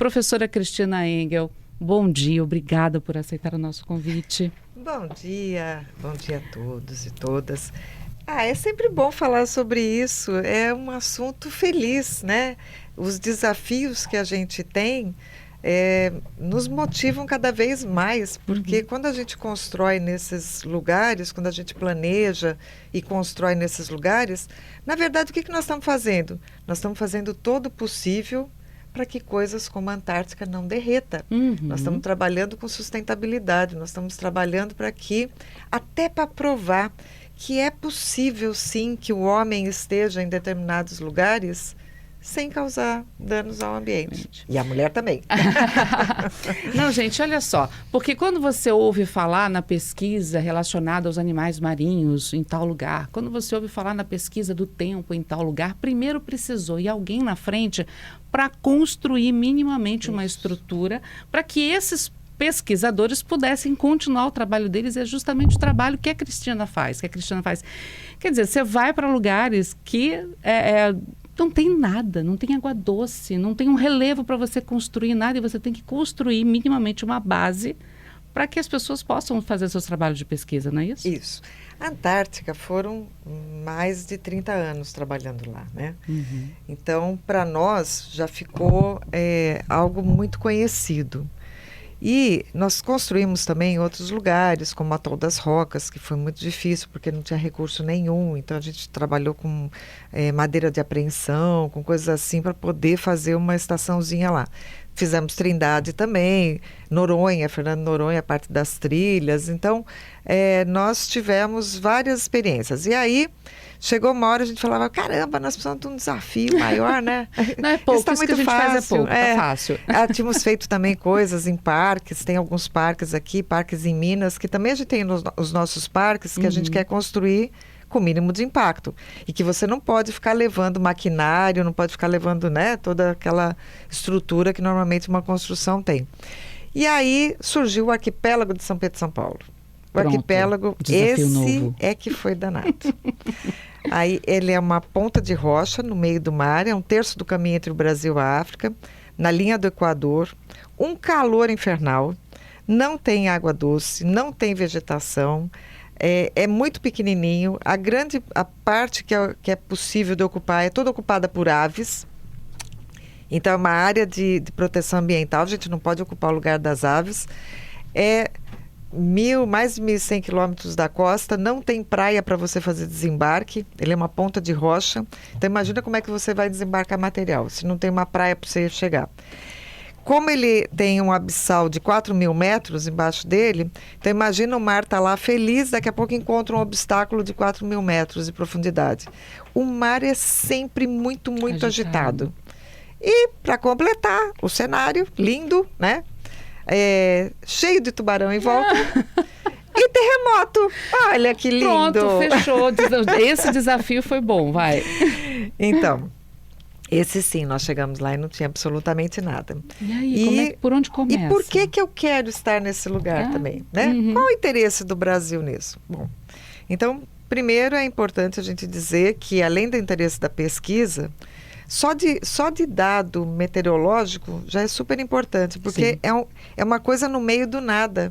Professora Cristina Engel, bom dia, obrigada por aceitar o nosso convite. Bom dia a todos e todas. É sempre bom falar sobre isso, é um assunto feliz, né? Os desafios que a gente tem nos motivam cada vez mais, porque quando a gente constrói nesses lugares, quando a gente planeja e constrói nesses lugares, na verdade, o que nós estamos fazendo? Nós estamos fazendo todo o possível para que coisas como a Antártica não derreta. Nós estamos trabalhando com sustentabilidade, nós estamos trabalhando até para provar que é possível, sim, que o homem esteja em determinados lugares sem causar danos ao ambiente. E a mulher também. Não, gente, olha só. Porque quando você ouve falar na pesquisa relacionada aos animais marinhos em tal lugar, quando você ouve falar na pesquisa do tempo em tal lugar, primeiro precisou ir alguém na frente para construir minimamente uma estrutura para que esses pesquisadores pudessem continuar o trabalho deles. É justamente o trabalho que a Cristina faz. Quer dizer, você vai para lugares que não tem nada, não tem água doce, não tem um relevo para você construir nada, e você tem que construir minimamente uma base para que as pessoas possam fazer seus trabalhos de pesquisa, não é isso? Isso. A Antártica foram mais de 30 anos trabalhando lá, né? Então, para nós, já ficou algo muito conhecido. E nós construímos também em outros lugares, como o Atol das Rocas, que foi muito difícil, porque não tinha recurso nenhum. Então, a gente trabalhou com madeira de apreensão, com coisas assim, para poder fazer uma estaçãozinha lá. Fizemos Trindade também, Noronha, Fernando Noronha, a parte das trilhas. Então, nós tivemos várias experiências. E aí, chegou uma hora a gente falava, caramba, nós precisamos de um desafio maior, né? Não é pouco, isso muito fácil. É fácil. Tínhamos feito também coisas em parques, tem alguns parques aqui, parques em Minas, que também a gente tem os nossos parques, que a gente quer construir com o mínimo de impacto. E que você não pode ficar levando maquinário, não pode ficar levando, né, toda aquela estrutura que normalmente uma construção tem. E aí surgiu o arquipélago de São Pedro e São Paulo. O arquipélago, esse novo. Que foi danado. Aí ele é uma ponta de rocha no meio do mar, é um terço do caminho entre o Brasil e a África, na linha do Equador, um calor infernal, não tem água doce, não tem vegetação, é muito pequenininho, a parte que é possível de ocupar é toda ocupada por aves, então é uma área de proteção ambiental, a gente não pode ocupar o lugar das aves, mais de 1.100 quilômetros da costa, não tem praia para você fazer desembarque, ele é uma ponta de rocha, então imagina como é que você vai desembarcar material, se não tem uma praia para você chegar. Como ele tem um abissal de 4.000 metros embaixo dele, então imagina o mar tá lá feliz, daqui a pouco encontra um obstáculo de 4.000 metros de profundidade. O mar é sempre muito, muito agitado. E para completar o cenário, lindo, né? Cheio de tubarão em volta e terremoto. Olha que lindo. Pronto, fechou. Esse desafio foi bom, vai. Então, esse sim, nós chegamos lá e não tinha absolutamente nada. E aí, por onde começa? E por que eu quero estar nesse lugar também, né? Qual o interesse do Brasil nisso? Bom, então, primeiro é importante a gente dizer que, além do interesse da pesquisa, só de dado meteorológico já é super importante, porque é uma coisa no meio do nada.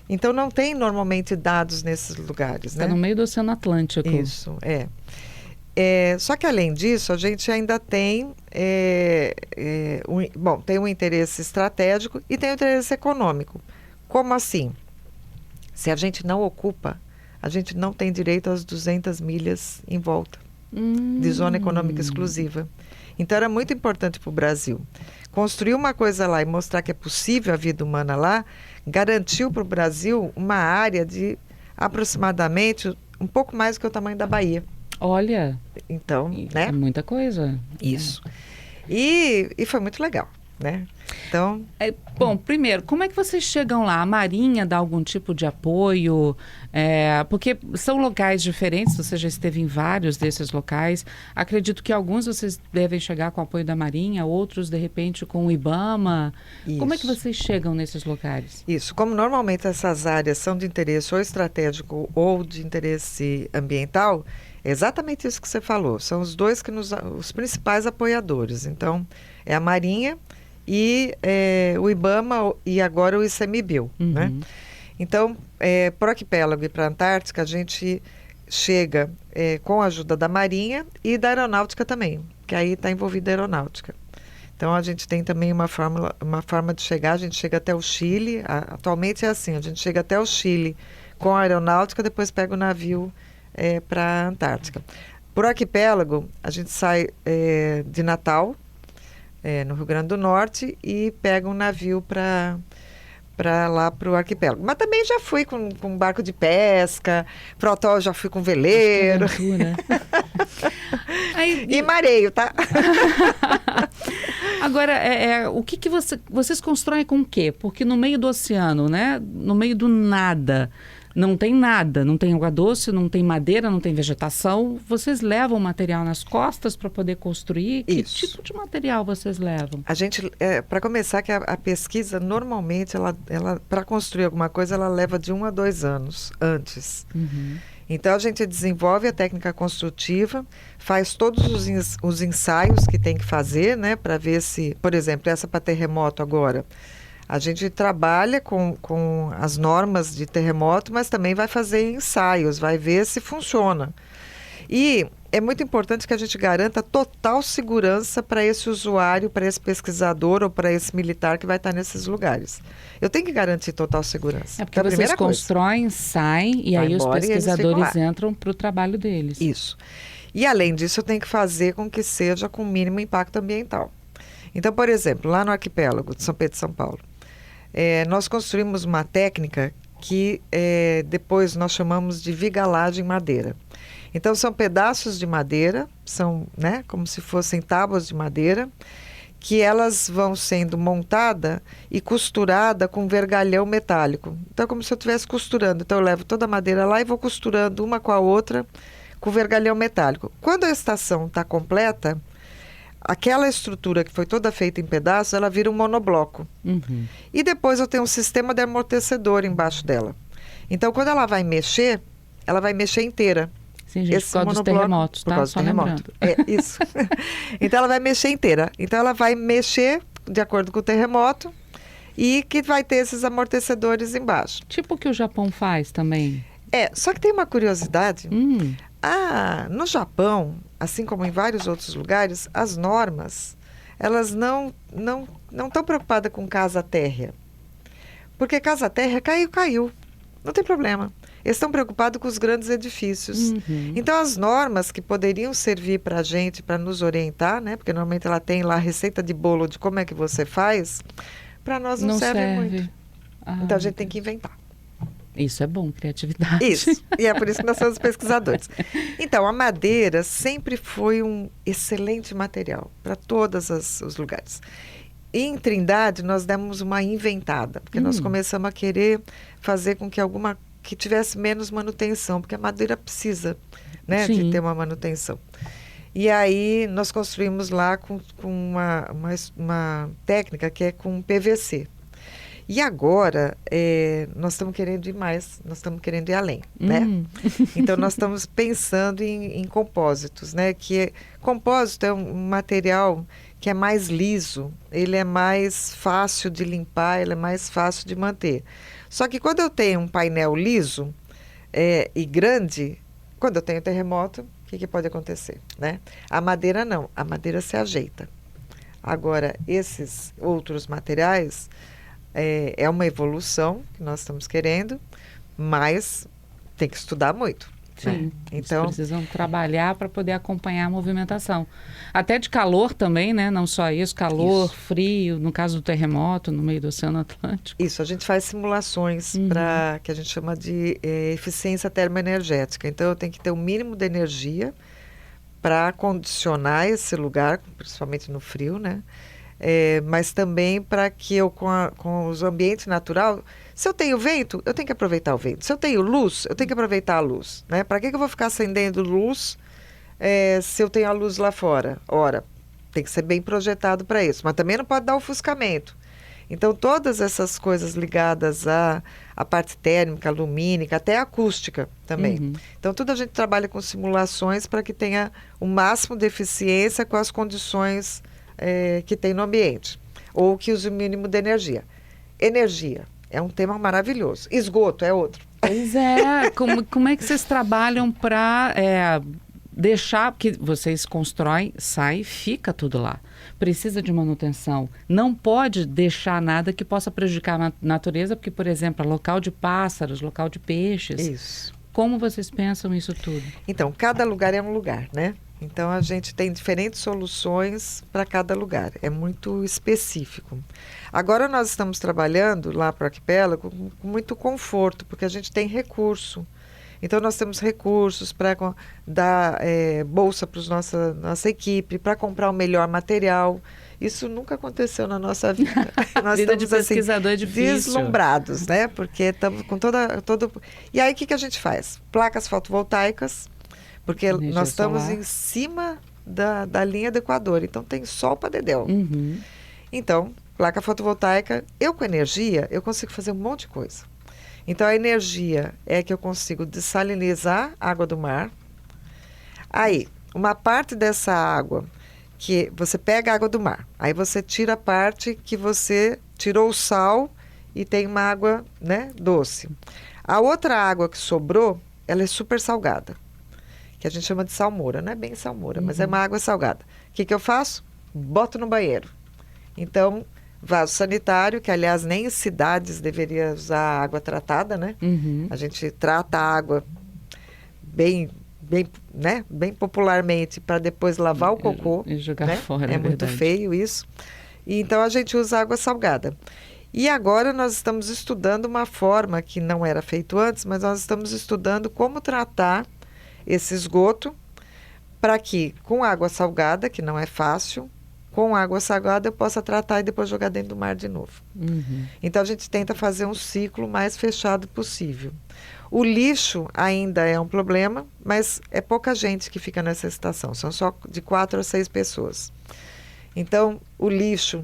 Então, não tem normalmente dados nesses lugares. Está no meio do Oceano Atlântico. Isso, só que, além disso, a gente ainda tem, tem um interesse estratégico e tem um interesse econômico. Como assim? Se a gente não ocupa, a gente não tem direito às 200 milhas em volta de zona econômica exclusiva. Então, era muito importante para o Brasil. Construir uma coisa lá e mostrar que é possível a vida humana lá, garantiu para o Brasil uma área de aproximadamente um pouco mais do que o tamanho da Bahia. Olha, então, né? Muita coisa. Isso. E foi muito legal, né? Então... Bom, primeiro, como é que vocês chegam lá? A Marinha dá algum tipo de apoio? Porque são locais diferentes, você já esteve em vários desses locais. Acredito que alguns vocês devem chegar com o apoio da Marinha, outros, de repente, com o IBAMA. Isso. Como é que vocês chegam nesses locais? Isso. Como normalmente essas áreas são de interesse ou estratégico ou de interesse ambiental, é exatamente isso que você falou. São os dois os principais apoiadores. Então, é a Marinha e o IBAMA e agora o ICMBio, né? Então, para o arquipélago e para a Antártica, a gente chega com a ajuda da Marinha e da Aeronáutica também, que aí está envolvida a Aeronáutica. Então, a gente tem também uma forma de chegar, a gente chega até o Chile, atualmente é assim, a gente chega até o Chile com a Aeronáutica, depois pega o navio para a Antártica. Por arquipélago, a gente sai de Natal, no Rio Grande do Norte, e pega um navio para lá para o arquipélago. Mas também já fui com barco de pesca, para o atol já fui com veleiro. E mareio, tá? Agora, o que vocês constroem com o quê? Porque no meio do oceano, né? No meio do nada, não tem nada, não tem água doce, não tem madeira, não tem vegetação. Vocês levam material nas costas para poder construir? Que tipo de material vocês levam? A gente, para começar, que a pesquisa, normalmente, ela para construir alguma coisa, ela leva de 1 a 2 anos antes. Então, a gente desenvolve a técnica construtiva, faz todos os ensaios que tem que fazer, né, para ver se, por exemplo, essa para terremoto agora, a gente trabalha com as normas de terremoto, mas também vai fazer ensaios, vai ver se funciona. E é muito importante que a gente garanta total segurança para esse usuário, para esse pesquisador ou para esse militar que vai estar nesses lugares. Eu tenho que garantir total segurança. Porque vocês constroem, saem e aí os pesquisadores entram para o trabalho deles. Isso. E além disso, eu tenho que fazer com que seja com mínimo impacto ambiental. Então, por exemplo, lá no arquipélago de São Pedro e São Paulo, nós construímos uma técnica que depois nós chamamos de vigalagem madeira. Então, são pedaços de madeira, são, né, como se fossem tábuas de madeira, que elas vão sendo montada e costurada com vergalhão metálico. Então, é como se eu estivesse costurando. Então, eu levo toda a madeira lá e vou costurando uma com a outra com vergalhão metálico. Quando a estação está completa, aquela estrutura que foi toda feita em pedaços, ela vira um monobloco. E depois eu tenho um sistema de amortecedor embaixo dela. Então, quando ela vai mexer inteira. Sim, gente, por causa dos terremotos, tá? Só lembrando. Isso. Então, ela vai mexer inteira. Então, ela vai mexer de acordo com o terremoto e que vai ter esses amortecedores embaixo. Tipo o que o Japão faz também. Só que tem uma curiosidade. No Japão, assim como em vários outros lugares, as normas, elas não estão preocupadas com casa térrea. Porque casa térrea caiu. Não tem problema. Eles estão preocupados com os grandes edifícios. Então, as normas que poderiam servir para a gente, para nos orientar, né? Porque normalmente ela tem lá a receita de bolo de como é que você faz, para nós não serve muito. Então, a gente tem que inventar. Isso é bom, criatividade. Isso, e é por isso que nós somos pesquisadores. Então, a madeira sempre foi um excelente material para todos os lugares. E em Trindade, nós demos uma inventada, porque nós começamos a querer fazer com que tivesse menos manutenção, porque a madeira precisa, né, de ter uma manutenção. E aí, nós construímos lá com uma técnica que é com PVC. E agora, nós estamos querendo ir mais, nós estamos querendo ir além, né? Então, nós estamos pensando em compósitos, né? Compósito é um material que é mais liso, ele é mais fácil de limpar, ele é mais fácil de manter. Só que quando eu tenho um painel liso e grande, quando eu tenho terremoto, o que pode acontecer, né? A madeira não, a madeira se ajeita. Agora, esses outros materiais... É uma evolução que nós estamos querendo, mas tem que estudar muito. Sim, né? Então precisam trabalhar para poder acompanhar a movimentação. Até de calor também, né? Não só isso, calor, frio, no caso do terremoto, no meio do Oceano Atlântico. Isso, a gente faz simulações para que a gente chama de eficiência termoenergética. Então, eu tenho que ter o mínimo de energia para condicionar esse lugar, principalmente no frio, né? Mas também para que eu, com os ambientes naturais, se eu tenho vento, eu tenho que aproveitar o vento. Se eu tenho luz, eu tenho que aproveitar a luz. Né? Para que eu vou ficar acendendo luz se eu tenho a luz lá fora? Ora, tem que ser bem projetado para isso. Mas também não pode dar ofuscamento. Então, todas essas coisas ligadas à parte térmica, lumínica, até acústica também. Então, tudo a gente trabalha com simulações para que tenha o máximo de eficiência com as condições que tem no ambiente. ou que use o mínimo de energia. Energia é um tema maravilhoso. Esgoto é outro. Pois é, como é que vocês trabalham para deixar, porque vocês constroem, sai, fica tudo lá. Precisa de manutenção. Não pode deixar nada que possa prejudicar a natureza, porque, por exemplo, local de pássaros, local de peixes. Isso. Como vocês pensam isso tudo? Então, cada lugar é um lugar, né? Então, a gente tem diferentes soluções para cada lugar. É muito específico. Agora, nós estamos trabalhando lá para o arquipélago com muito conforto, porque a gente tem recurso. Então, nós temos recursos para dar bolsa para nossa equipe, para comprar o melhor material. Isso nunca aconteceu na nossa vida. Nós vida estamos, de pesquisador é difícil. Deslumbrados, né? Porque estamos com todo... E aí, o que a gente faz? Placas fotovoltaicas, porque Energia nós estamos solar. em cima da linha do Equador. Então, tem sol para dedéu. Uhum. Então, placa fotovoltaica, eu com energia, eu consigo fazer um monte de coisa. Então, a energia é que eu consigo dessalinizar a água do mar. Aí, uma parte dessa água, que você pega a água do mar, aí você tira a parte que você tirou o sal e tem uma água, né, doce. A outra água que sobrou, ela é super salgada, que a gente chama de salmoura. Não é bem salmoura, mas é uma água salgada. O que eu faço? Boto no banheiro. Então, vaso sanitário, que aliás nem em cidades deveria usar água tratada, né? Uhum. A gente trata a água bem popularmente para depois lavar o cocô. E jogar né? fora, É muito verdade. feio isso. E então a gente usa água salgada. E agora nós estamos estudando uma forma que não era feito antes, mas nós estamos estudando como tratar esse esgoto para que com água salgada, que não é fácil, com água salgada eu possa tratar e depois jogar dentro do mar de novo. Uhum. Então, a gente tenta fazer um ciclo mais fechado possível. O lixo ainda é um problema, mas é pouca gente que fica nessa estação. São só de 4 a 6 pessoas. Então, o lixo,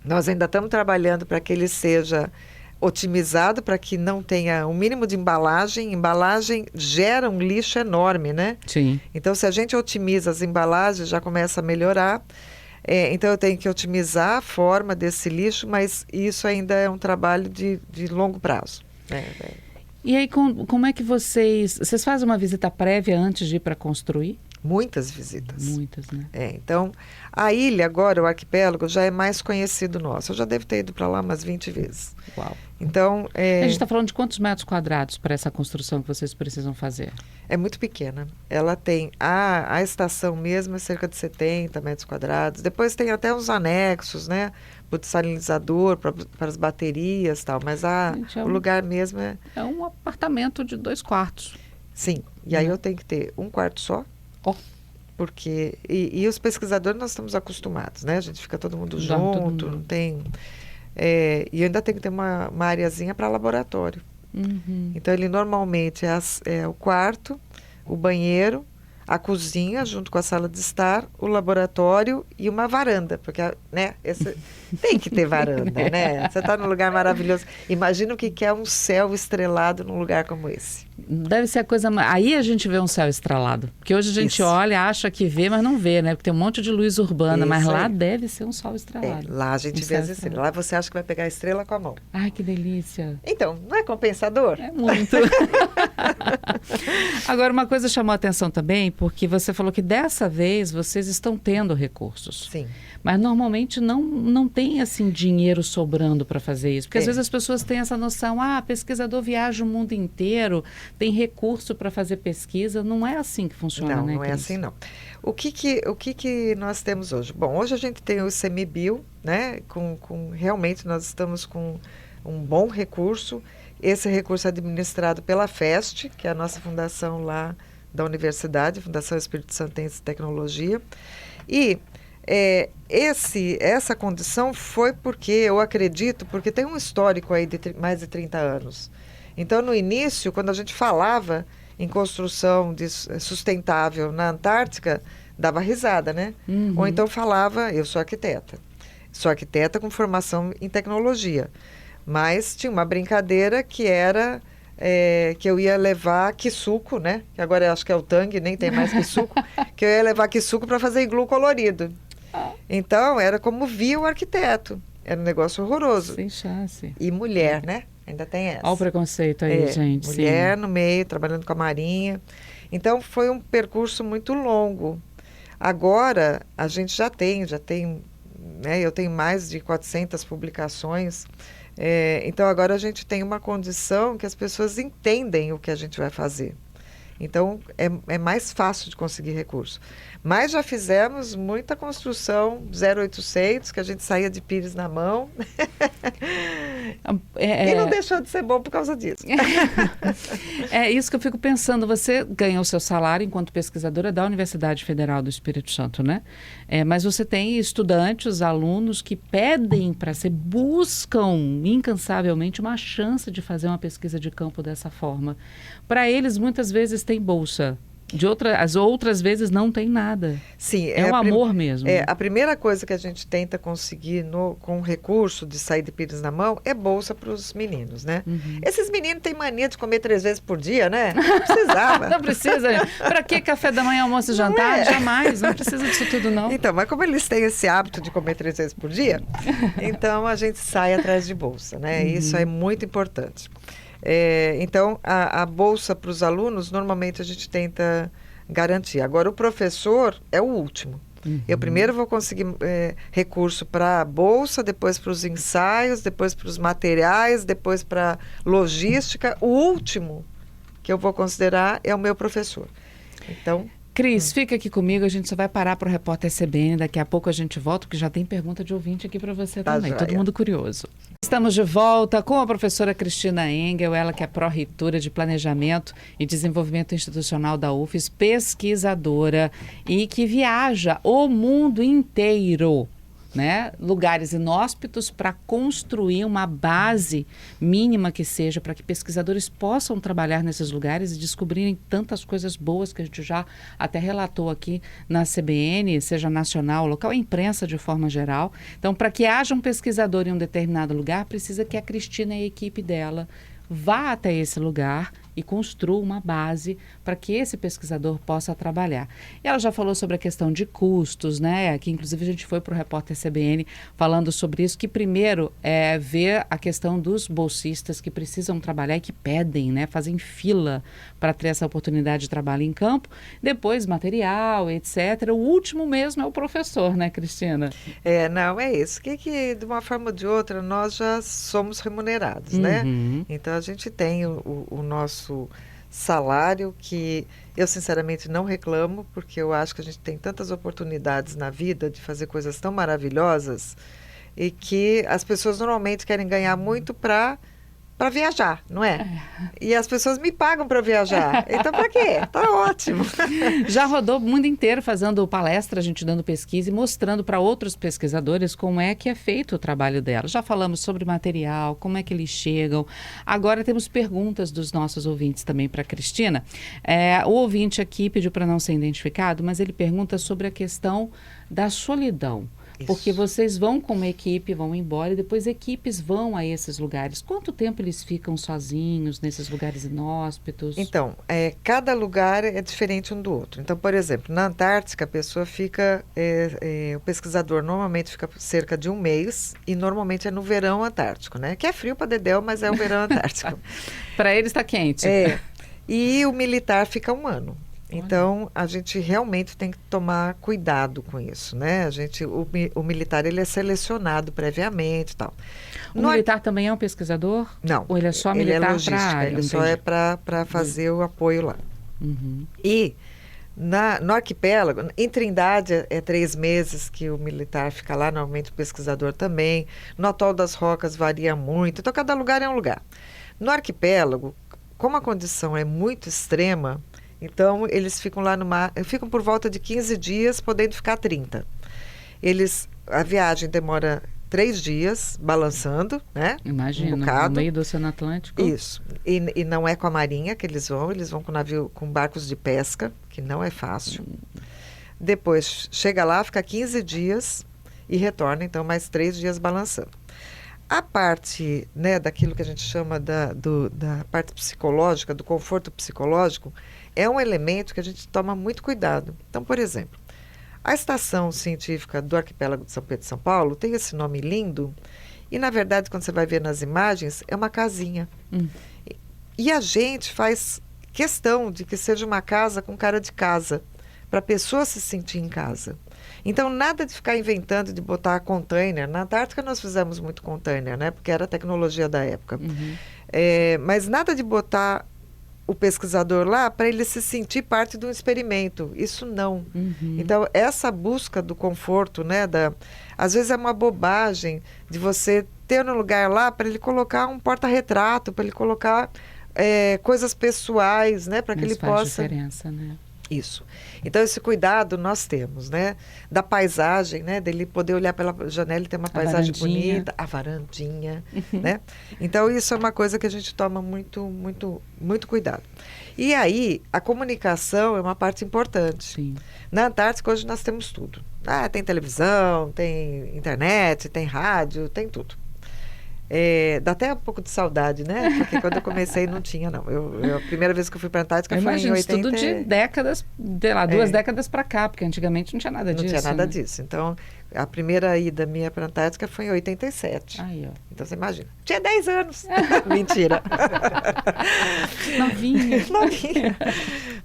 nós ainda estamos trabalhando para que ele seja otimizado, para que não tenha o mínimo de embalagem. Embalagem gera um lixo enorme, né? Sim. Então, se a gente otimiza as embalagens, já começa a melhorar. Então, eu tenho que otimizar a forma desse lixo, mas isso ainda é um trabalho de longo prazo. E aí, como é que vocês fazem uma visita prévia antes de ir para construir? Muitas visitas. Muitas, né? Então, a ilha agora, o arquipélago, já é mais conhecido nosso. Eu já devo ter ido para lá umas 20 vezes. Uau. Então, A gente está falando de quantos metros quadrados para essa construção que vocês precisam fazer? é muito pequena. Ela tem, a estação mesmo é cerca de 70 metros quadrados. Depois tem até uns anexos, né? O dessalinizador para as baterias e tal. Mas Gente, o lugar mesmo é... É um apartamento de 2 quartos. Sim. E aí eu tenho que ter um quarto só. Ó. Porque... E os pesquisadores nós estamos acostumados, né? A gente fica todo mundo Dorme todo junto, mundo. não tem... e ainda tem que ter uma areazinha para laboratório. Uhum. Então, ele normalmente é o quarto, o banheiro, a cozinha, junto com a sala de estar, o laboratório e uma varanda. Porque, né, tem que ter varanda, né? Você está num lugar maravilhoso. Imagina o que é um céu estrelado num lugar como esse. Deve ser a coisa... Aí a gente vê um céu estrelado. Porque hoje a gente Isso. olha, acha que vê, mas não vê, né? Porque tem um monte de luz urbana, mas Isso lá aí. deve ser um sol estrelado. Lá a gente Um vê céu as estrelas. Lá você acha que vai pegar a estrela com a mão. Ai, que delícia. Então, não é compensador? É muito. Agora, uma coisa chamou a atenção também, porque você falou que dessa vez vocês estão tendo recursos. Sim. Mas normalmente não tem assim dinheiro sobrando para fazer isso. Porque às É. vezes as pessoas têm essa noção, pesquisador viaja o mundo inteiro, tem recurso para fazer pesquisa. Não é assim que funciona, Não, né, não é Cris? assim, não. O que nós temos hoje? Bom, hoje a gente tem o CEMIBio, né? Realmente nós estamos com um bom recurso. Esse recurso é administrado pela FEST, que é a nossa fundação lá da universidade, Fundação Espírito Santo em Tecnologia. E essa condição foi porque, eu acredito, porque tem um histórico aí de mais de 30 anos. Então, no início, quando a gente falava em construção sustentável na Antártica, dava risada, né? Uhum. Ou então falava, eu sou arquiteta com formação em tecnologia, mas tinha uma brincadeira que era que eu ia levar Kisuko, né? Que agora eu acho que é o Tang, nem tem mais Kisuko, que eu ia levar Kisuko para fazer iglu colorido. Então, era como via o arquiteto. Era um negócio horroroso. Sem chance. E mulher, né? Ainda tem essa. Olha o preconceito aí, gente. Mulher sim. no meio, trabalhando com a Marinha. Então, foi um percurso muito longo. Agora, a gente já tem, né? Eu tenho mais de 400 publicações. Então, agora a gente tem uma condição que as pessoas entendem o que a gente vai fazer. Então, é mais fácil de conseguir recurso. Mas já fizemos muita construção 0800, que a gente saía de pires na mão. E não deixou de ser bom por causa disso. É isso que eu fico pensando. Você ganha o seu salário enquanto pesquisadora da Universidade Federal do Espírito Santo, né? Mas você tem estudantes, alunos que pedem para você, buscam incansavelmente uma chance de fazer uma pesquisa de campo dessa forma. Para eles, muitas vezes, tem bolsa. As outras vezes não tem nada. Sim, é um amor mesmo. A primeira coisa que a gente tenta conseguir com o recurso de sair de pires na mão é bolsa para os meninos, né? Uhum. Esses meninos têm mania de comer 3 vezes por dia, né? Não precisava. Não precisa. Para que café da manhã, almoço e jantar? Jamais. Não precisa disso tudo, não. Então, mas como eles têm esse hábito de comer 3 vezes por dia, então a gente sai atrás de bolsa, né? Uhum. Isso é muito importante. Então, a bolsa para os alunos, normalmente a gente tenta garantir. Agora, o professor é o último. Uhum. Eu primeiro vou conseguir recurso para a bolsa, depois para os ensaios, depois para os materiais, depois para logística. O último que eu vou considerar é o meu professor. Então... Cris, fica aqui comigo, a gente só vai parar para o Repórter CBN, daqui a pouco a gente volta, porque já tem pergunta de ouvinte aqui para você também, joia. Todo mundo curioso. Estamos de volta com a professora Cristina Engel, ela que é pró-reitora de Planejamento e Desenvolvimento Institucional da UFES, pesquisadora e que viaja o mundo inteiro, né? Lugares inóspitos para construir uma base mínima que seja para que pesquisadores possam trabalhar nesses lugares e descobrirem tantas coisas boas que a gente já até relatou aqui na CBN, seja nacional, local, a imprensa de forma geral. Então, para que haja um pesquisador em um determinado lugar, precisa que a Cristina e a equipe dela vá até esse lugar e construa uma base para que esse pesquisador possa trabalhar. E ela já falou sobre a questão de custos, né? Aqui, inclusive, a gente foi para o Repórter CBN falando sobre isso, que primeiro é ver a questão dos bolsistas que precisam trabalhar e que pedem, né? Fazem fila para ter essa oportunidade de trabalho em campo. Depois, material, etc. O último mesmo é o professor, né, Cristina? Não, é isso. Que de uma forma ou de outra, nós já somos remunerados, né? Então, a gente tem o nosso salário, que eu sinceramente não reclamo, porque eu acho que a gente tem tantas oportunidades na vida de fazer coisas tão maravilhosas e que as pessoas normalmente querem ganhar muito para viajar, não é? E as pessoas me pagam para viajar. Então, para quê? Tá ótimo. Já rodou o mundo inteiro fazendo palestra, a gente dando pesquisa e mostrando para outros pesquisadores como é que é feito o trabalho dela. Já falamos sobre material, como é que eles chegam. Agora temos perguntas dos nossos ouvintes também para a Cristina. O ouvinte aqui pediu para não ser identificado, mas ele pergunta sobre a questão da solidão. Porque vocês vão com uma equipe, vão embora e depois equipes vão a esses lugares. Quanto tempo eles ficam sozinhos nesses lugares inóspitos? Então, cada lugar é diferente um do outro. Então, por exemplo, na Antártica, a pessoa fica... o pesquisador normalmente fica cerca de 1 mês e normalmente é no verão antártico, né? Que é frio para dedéu, mas é o verão antártico. Para eles está quente. E o militar fica 1 ano. Então, a gente realmente tem que tomar cuidado com isso, né? O militar, ele é selecionado previamente e tal. O militar também é um pesquisador? Não. Ou ele é só militar para a área? Ele só é para fazer o apoio lá. Uhum. E no arquipélago, em Trindade é 3 meses que o militar fica lá, normalmente o pesquisador também. No Atol das Rocas varia muito, então cada lugar é um lugar. No arquipélago, como a condição é muito extrema, então, eles ficam lá ficam por volta de 15 dias, podendo ficar 30. A viagem demora 3 dias, balançando, né? Imagina, no meio do Oceano Atlântico. Isso. E não é com a Marinha que eles vão com barcos de pesca, que não é fácil. Depois, chega lá, fica 15 dias e retorna, então, mais 3 dias balançando. A parte, né, daquilo que a gente chama da parte psicológica, do conforto psicológico, é um elemento que a gente toma muito cuidado. Então, por exemplo, A Estação Científica do Arquipélago de São Pedro e São Paulo tem esse nome lindo e, na verdade, quando você vai ver nas imagens, é uma casinha. E a gente faz questão de que seja uma casa com cara de casa, para a pessoa se sentir em casa. Então, nada de ficar inventando de botar container. Na Antártica nós fizemos muito container, né? Porque era a tecnologia da época. Mas nada de botar o pesquisador lá para ele se sentir parte de um experimento. Isso não. Então, essa busca do conforto, né? Às vezes é uma bobagem de você ter no lugar lá para ele colocar um porta-retrato, para ele colocar coisas pessoais, né? Para que ele faz possa... diferença, né? Isso. Então, esse cuidado nós temos, né? Da paisagem, né? Dele poder olhar pela janela e ter uma paisagem bonita, a varandinha, né? Então, isso é uma coisa que a gente toma muito, muito, muito cuidado. E aí, a comunicação é uma parte importante. Sim. Na Antártica, hoje, nós temos tudo. Tem televisão, tem internet, tem rádio, tem tudo. Dá até um pouco de saudade, né? Porque quando eu comecei não tinha, não. A primeira vez que eu fui para a Antártica foi em 80... tudo de décadas, sei lá, 2 décadas para cá, porque antigamente não tinha nada disso. Não tinha nada né? disso. Então, a primeira ida minha para a Antártica foi em 87. Aí, ó. Então, você imagina. Tinha 10 anos. Mentira. Novinha. Novinha.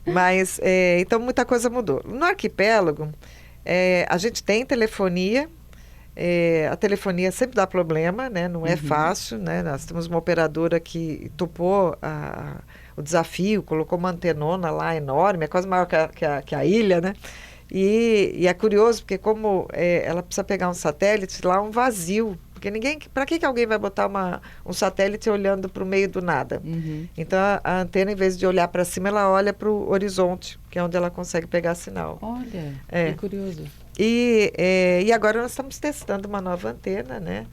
Mas, então, muita coisa mudou. No arquipélago, a gente tem telefonia. A telefonia sempre dá problema, né? Não é fácil, né? Nós temos uma operadora que topou o desafio, colocou uma antenona lá enorme, é quase maior que a ilha, né? E é curioso, porque como ela precisa pegar um satélite, lá é um vazio, porque para que alguém vai botar um satélite olhando para o meio do nada? Então a antena, em vez de olhar para cima, ela olha para o horizonte, que é onde ela consegue pegar sinal. Olha, que curioso. E agora nós estamos testando uma nova antena, né?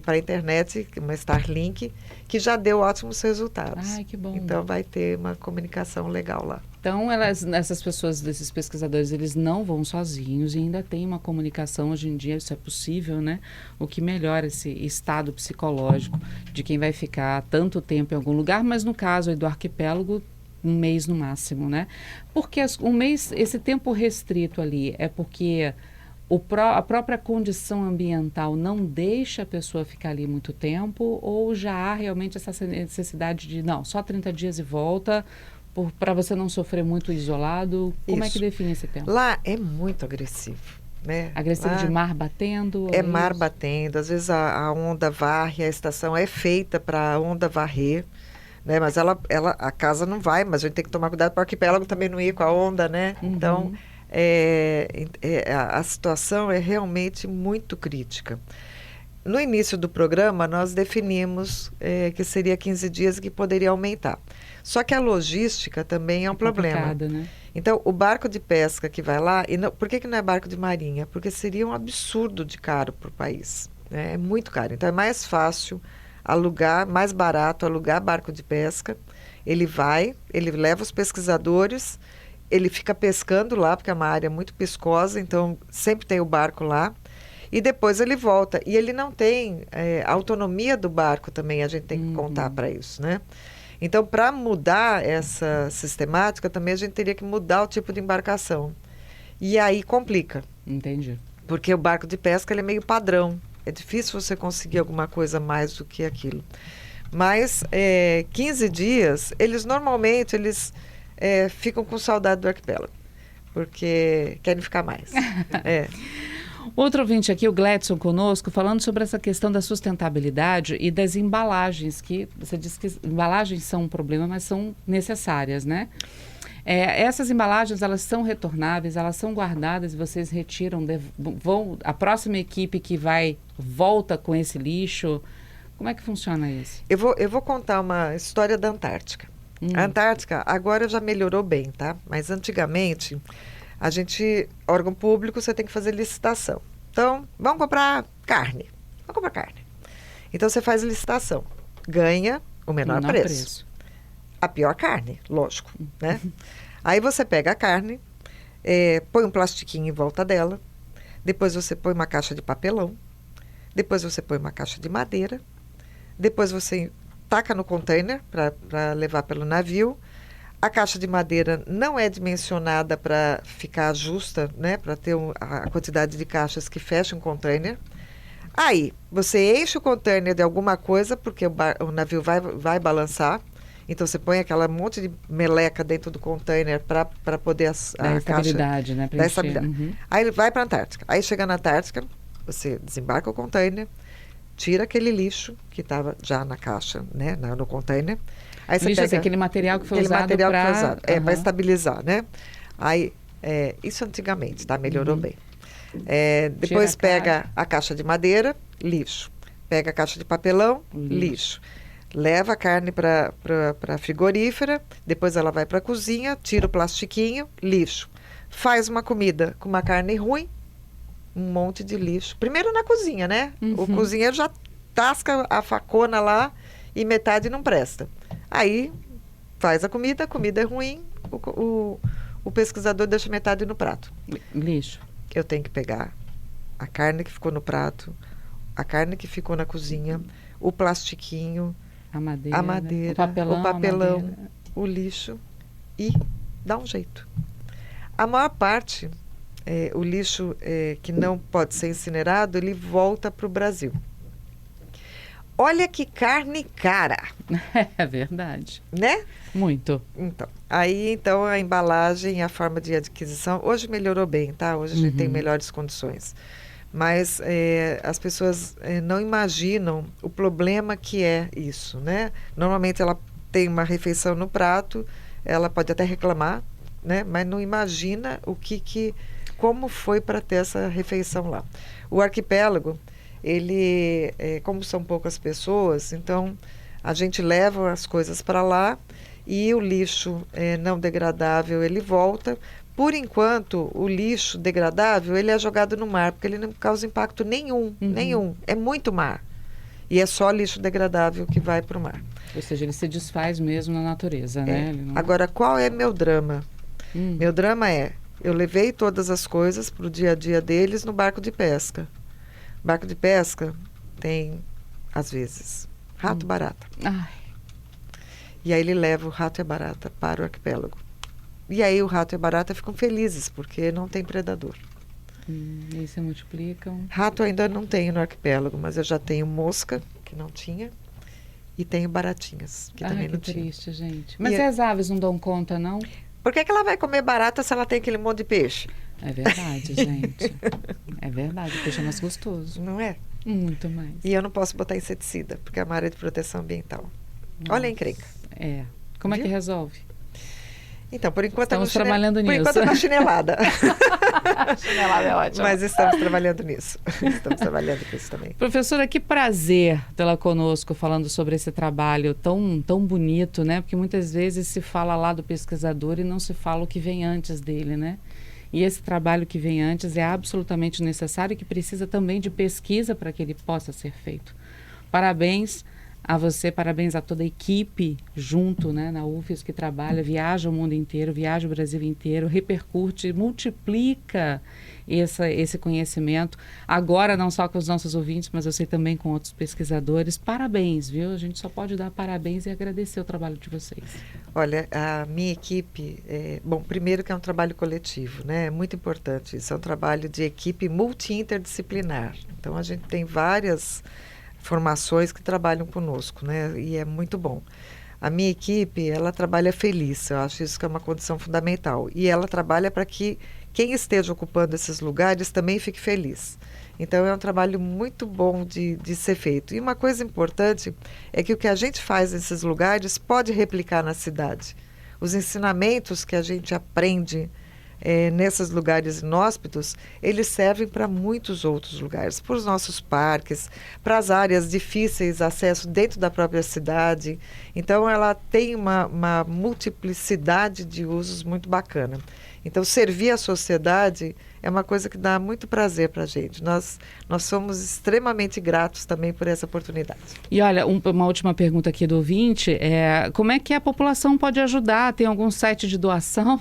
Para a internet, uma Starlink, que já deu ótimos resultados. Ai, que bom. Então vai ter uma comunicação legal lá. Então, essas pessoas, desses pesquisadores, eles não vão sozinhos e ainda tem uma comunicação, hoje em dia isso é possível, né? O que melhora esse estado psicológico de quem vai ficar tanto tempo em algum lugar, mas no caso aí do arquipélago, 1 mês no máximo, né? Porque 1 mês, esse tempo restrito ali, é porque a própria condição ambiental não deixa a pessoa ficar ali muito tempo, ou já há realmente essa necessidade de, não, só 30 dias e volta, para você não sofrer muito isolado? Como é que define esse tempo? Lá é muito agressivo, né? Agressivo lá de mar batendo? Mar batendo, às vezes a onda varre, a estação é feita para a onda varrer, né? Mas a casa não vai, mas a gente tem que tomar cuidado para o arquipélago também não ir com a onda, né? Então, a situação é realmente muito crítica. No início do programa, nós definimos que seria 15 dias e que poderia aumentar. Só que a logística também é um problema. Né? Então, o barco de pesca que vai lá... por que não é barco de marinha? Porque seria um absurdo de caro para o país. Né? É muito caro. Então, é mais fácil alugar, mais barato alugar barco de pesca. Ele leva os pesquisadores, ele fica pescando lá, porque é uma área muito pescosa, então sempre tem o barco lá. E depois ele volta. E ele não tem a autonomia do barco também, a gente tem que contar para isso, né? Então, para mudar essa sistemática, também a gente teria que mudar o tipo de embarcação. E aí complica. Entendi. Porque o barco de pesca ele é meio padrão. É difícil você conseguir alguma coisa mais do que aquilo. Mas 15 dias, normalmente ficam com saudade do arquipélago. Porque querem ficar mais. Outro ouvinte aqui, o Gladson, conosco, falando sobre essa questão da sustentabilidade e das embalagens, que você disse que embalagens são um problema, mas são necessárias, né? Essas embalagens, elas são retornáveis, elas são guardadas e vocês retiram, a próxima equipe que volta com esse lixo. Como é que funciona isso? Eu vou contar uma história da Antártica. A Antártica agora já melhorou bem, tá? Mas antigamente... órgão público, você tem que fazer licitação. Então, vamos comprar carne. Vamos comprar carne. Então, você faz licitação. Ganha o menor preço. A pior carne, lógico, né? Aí você pega a carne, põe um plastiquinho em volta dela, depois você põe uma caixa de papelão, depois você põe uma caixa de madeira, depois você taca no container para levar pelo navio. A caixa de madeira não é dimensionada para ficar justa, né? Para ter a quantidade de caixas que fecha um container. Aí, você enche o container de alguma coisa, porque o navio vai balançar. Então, você põe aquela monte de meleca dentro do container para poder dar estabilidade, né? Dar estabilidade. Uhum. Aí, ele vai para a Antártica. Aí, chega na Antártica, você desembarca o container, tira aquele lixo que estava já na caixa, né? No container. Aí você pega aquele material que foi usado para estabilizar, né? Aí, isso antigamente, tá? Melhorou bem. Depois pega a caixa de madeira, lixo. Pega a caixa de papelão, lixo. Leva a carne para a frigorífera, depois ela vai para a cozinha, tira o plastiquinho, lixo. Faz uma comida com uma carne ruim, um monte de lixo. Primeiro na cozinha, né? Uhum. O cozinheiro já tasca a facona lá e metade não presta. Aí faz a comida é ruim, o pesquisador deixa metade no prato. Lixo. Eu tenho que pegar a carne que ficou no prato, a carne que ficou na cozinha, o plastiquinho, a madeira, o papelão, o lixo e dar um jeito. A maior parte, o lixo que não pode ser incinerado, ele volta para o Brasil. Olha que carne cara. É verdade. Né? Muito. Então, a embalagem, a forma de adquisição, hoje melhorou bem, tá? Hoje a gente tem melhores condições. Mas as pessoas não imaginam o problema que é isso, né? Normalmente ela tem uma refeição no prato, ela pode até reclamar, né? Mas não imagina como foi para ter essa refeição lá. O arquipélago, ele, como são poucas pessoas, então a gente leva as coisas para lá e o lixo não degradável, ele volta. Por enquanto, o lixo degradável, ele é jogado no mar, porque ele não causa impacto nenhum. É muito mar. E é só lixo degradável que vai para o mar. Ou seja, ele se desfaz mesmo na natureza, né? Agora, qual é meu drama? Meu drama eu levei todas as coisas para o dia a dia deles no barco de pesca. Barco de pesca tem, às vezes, rato e barata. Ai. E aí ele leva o rato e a barata para o arquipélago. E aí o rato e a barata ficam felizes, porque não tem predador. E aí se multiplicam. Rato ainda não tenho no arquipélago, mas eu já tenho mosca, que não tinha, e tenho baratinhas, que também não tinha. Triste, gente. Mas as aves não dão conta, não? Por que ela vai comer barata se ela tem aquele monte de peixe? É verdade, gente. É verdade, o peixe é mais gostoso. Não é? Muito mais. E eu não posso botar inseticida, porque é uma área de proteção ambiental. Nossa. Olha a encrenca. Como é que resolve? Então, por enquanto... Estamos trabalhando nisso. Por enquanto é na chinelada. Chinelada é ótimo. Mas estamos trabalhando nisso. Estamos trabalhando com isso também. Professora, que prazer tê-la conosco falando sobre esse trabalho tão bonito, né? Porque muitas vezes se fala lá do pesquisador e não se fala o que vem antes dele, né? E esse trabalho que vem antes é absolutamente necessário e que precisa também de pesquisa para que ele possa ser feito. Parabéns a você, parabéns a toda a equipe junto, né, na UFES, que trabalha, viaja o mundo inteiro, viaja o Brasil inteiro, repercute, multiplica esse conhecimento, agora não só com os nossos ouvintes, mas eu sei também com outros pesquisadores. Parabéns, viu? A gente só pode dar parabéns e agradecer o trabalho de vocês. Olha, a minha equipe, primeiro que é um trabalho coletivo, né? É muito importante isso, é um trabalho de equipe multi-interdisciplinar. Então, a gente tem várias formações que trabalham conosco, né? E é muito bom. A minha equipe, ela trabalha feliz, eu acho isso que é uma condição fundamental. E ela trabalha para que quem esteja ocupando esses lugares também fique feliz. Então, é um trabalho muito bom de ser feito. E uma coisa importante é que o que a gente faz nesses lugares pode replicar na cidade. Os ensinamentos que a gente aprende nesses lugares inóspitos, eles servem para muitos outros lugares, para os nossos parques, para as áreas difíceis de acesso dentro da própria cidade. Então, ela tem uma multiplicidade de usos muito bacana. Então, servir a sociedade é uma coisa que dá muito prazer para a gente. Nós somos extremamente gratos também por essa oportunidade. E olha, uma última pergunta aqui do ouvinte, como é que a população pode ajudar? Tem algum site de doação?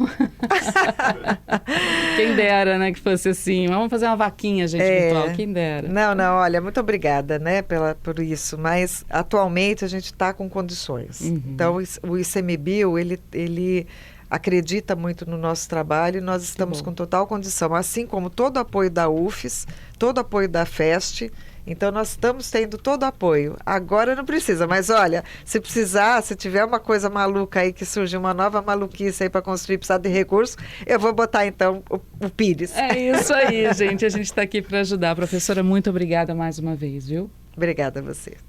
Quem dera, né, que fosse assim. Vamos fazer uma vaquinha, gente, virtual, quem dera. Não, olha, muito obrigada, né, por isso, mas atualmente a gente está com condições. Então, o ICMBio, ele acredita muito no nosso trabalho e nós estamos com total condição, assim como todo o apoio da UFES, todo o apoio da FEST. Então, nós estamos tendo todo o apoio. Agora não precisa, mas olha, se precisar, se tiver uma coisa maluca aí, que surge uma nova maluquice aí para construir, precisar de recurso, eu vou botar então o Pires. É isso aí, gente. A gente está aqui para ajudar. Professora, muito obrigada mais uma vez, viu? Obrigada a você.